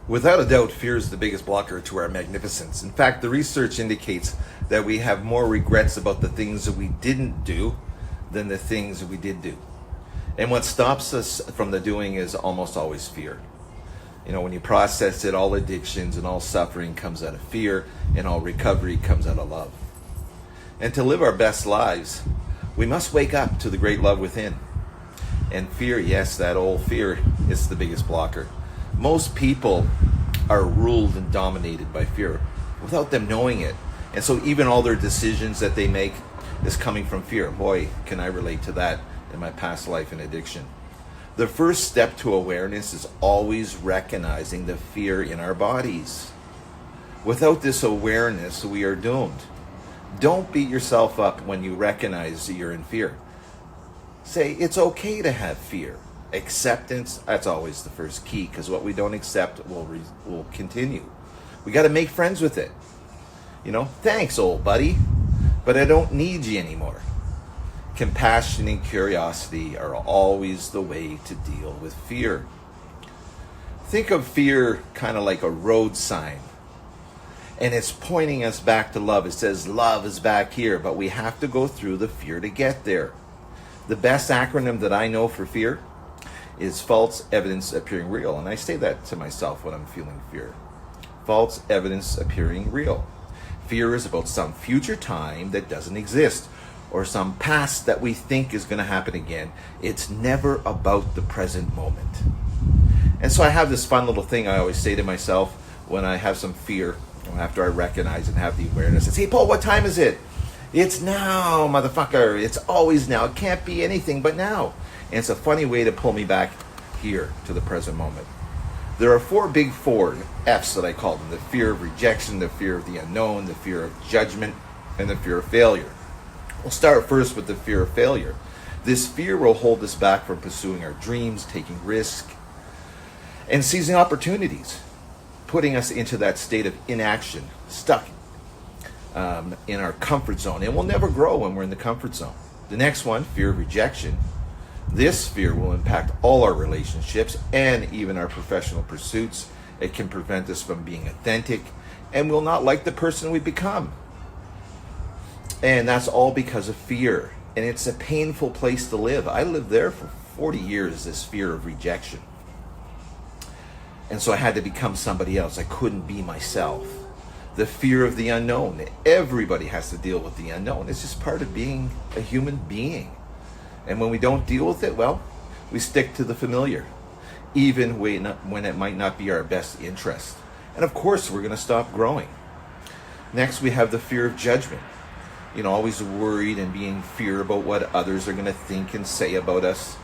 Without a doubt, fear is the biggest blocker to our magnificence. In fact, the research indicates that we have more regrets about the things that we didn't do than the things that we did do. And what stops us from the doing is almost always fear. You know, when you process it, all addictions and all suffering comes out of fear, and all recovery comes out of love. And to live our best lives, we must wake up to the great love within. And fear, yes, that old fear, is the biggest blocker. Most people are ruled and dominated by fear without them knowing it. And so even all their decisions that they make is coming from fear. Boy, can I relate to that in my past life in addiction. The first step to awareness is always recognizing the fear in our bodies. Without this awareness, we are doomed. Don't beat yourself up when you recognize that you're in fear. Say, it's okay to have fear. Acceptance, that's always the first key, because what we don't accept will continue. We got to make friends with it. You know, thanks, old buddy, but I don't need you anymore. Compassion and curiosity are always the way to deal with fear. Think of fear kind of like a road sign, and it's pointing us back to love. It says love is back here, but we have to go through the fear to get there. The best acronym that I know for fear is false evidence appearing real. And I say that to myself when I'm feeling fear. False evidence appearing real. Fear is about some future time that doesn't exist, or some past that we think is going to happen again. It's never about the present moment. And so I have this fun little thing I always say to myself when I have some fear, after I recognize and have the awareness. It's, hey, Paul, what time is it? It's now, motherfucker. It's always now. It can't be anything but now. And it's a funny way to pull me back here to the present moment. There are four F's that I call them. The fear of rejection, the fear of the unknown, the fear of judgment, and the fear of failure. We'll start first with the fear of failure. This fear will hold us back from pursuing our dreams, taking risks, and seizing opportunities, putting us into that state of inaction, stuck in our comfort zone. And we'll never grow when we're in the comfort zone. The next one, fear of rejection. This fear will impact all our relationships and even our professional pursuits. It can prevent us from being authentic, and we'll not like the person we become. And that's all because of fear. And it's a painful place to live. I lived there for 40 years, this fear of rejection. And so I had to become somebody else. I couldn't be myself. The fear of the unknown. Everybody has to deal with the unknown. It's just part of being a human being. And when we don't deal with it, well, we stick to the familiar, even when it might not be our best interest. And of course, we're going to stop growing. Next, we have the fear of judgment. You know, always worried and being fear about what others are going to think and say about us.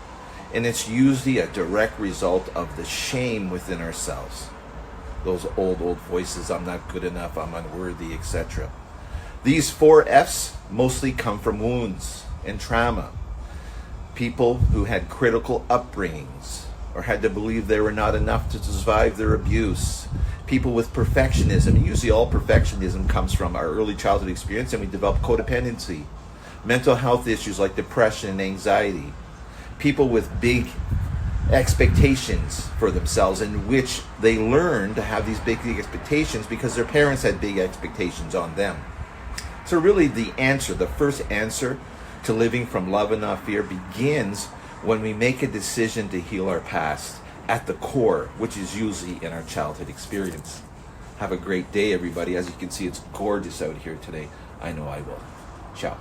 And it's usually a direct result of the shame within ourselves. Those old voices, I'm not good enough, I'm unworthy, etc. These four F's mostly come from wounds and trauma. People who had critical upbringings or had to believe they were not enough to survive their abuse. People with perfectionism. Usually all perfectionism comes from our early childhood experience, and we develop codependency. Mental health issues like depression and anxiety. People with big expectations for themselves, in which they learn to have these big expectations because their parents had big expectations on them. So really the first answer to living from love and not fear begins when we make a decision to heal our past at the core, which is usually in our childhood experience. Have a great day, everybody. As you can see, it's gorgeous out here today. I know I will. Ciao.